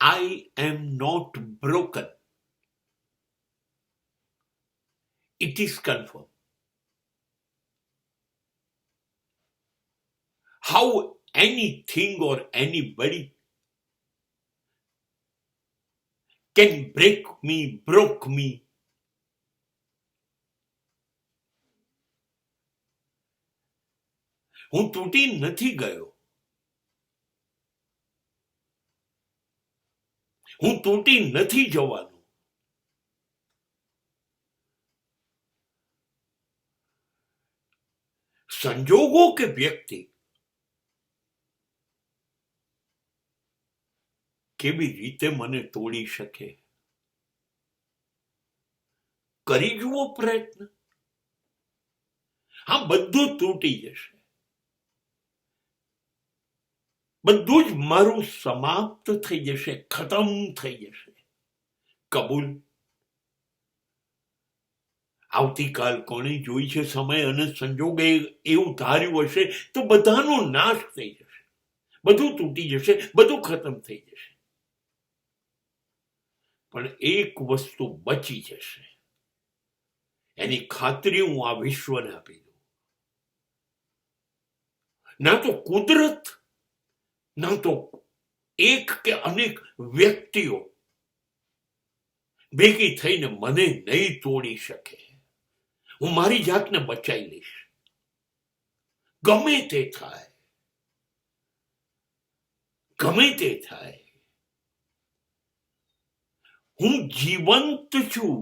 I am not broken. It is confirmed. How anything or anybody can broke me. હું તૂટી નથી ગયો. હું તૂટી નથી જવાનો. સંજોગો કે વ્યક્તિ કેવી રીતે મને તોડી શકે? કરી જુઓ પ્રયત્ન. હા, બધું તૂટી જશે. બધું જ મારું સમાપ્ત થઈ જશે, ખતમ થઈ જશે. કબૂલ. આવતીકાલ કોણે જોઈ છે? સમય અને સંજોગે એવું ધાર્યું હશે તો બધાનો નાશ થઈ જશે, બધું તૂટી જશે, બધું ખતમ થઈ જશે. પણ એક વસ્તુ બચી જશે, એની ખાતરી હું આ વિશ્વને આપી દઉં. ના તો કુદરત, ના તો એક કે અનેક વ્યક્તિઓ ભેગી થઈને મને નહીં તોડી શકે. હું મારી જાતને બચાવી લઈશ, ગમે તે થાય, ગમે તે થાય. હું જીવંત છું.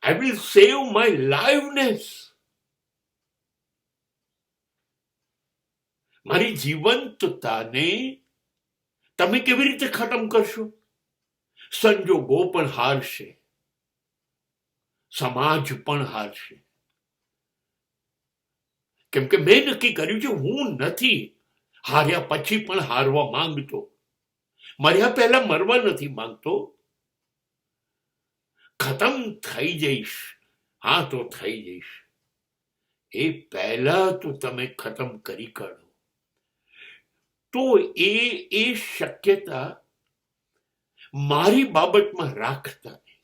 I will save my liveness. મારી જીવંતતાને તમે કેવી રીતે ખતમ કરશો? સંજોગો પણ હારશે, સમાજ પણ હારશે. કેમ કે મેં નક્કી કર્યું છે, હું નથી હાર્યા પછી પણ હારવા માંગતો, મર્યા પહેલા મરવા નથી માંગતો. ખતમ થઈ જઈશ, હા તો થઈ જઈશ. એ પહેલા તો તમે ખતમ કરી કાઢો, તો એ શક્યતા મારી બાબતમાં રાખતા નહીં.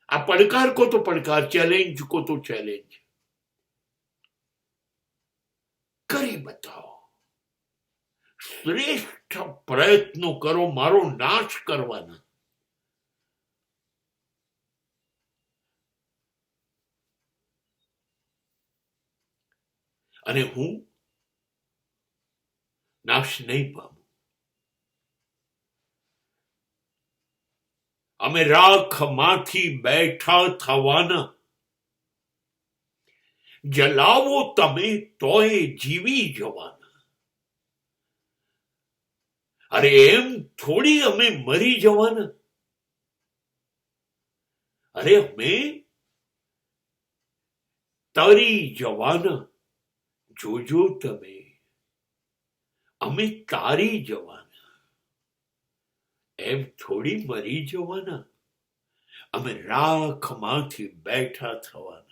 આ પડકાર કો તો પડકાર, ચેલેન્જ કો તો ચેલેન્જ. કરી બતાવો. શ્રેષ્ઠ પ્રયત્નો કરો મારો નાશ કરવાના. અને હું નાશ નહીં પામું. અમે રાખમાંથી બેઠા થવાના. જલાવો તમે તોય જીવી જવાના. અરે એમ થોડી અમે મરી જવાના. અરે અમે તરી જવાના. જોજો તમે, અમે તારી જવાના. એમ થોડી મરી જવાના. અમે રાખમાંથી બેઠા થવાના.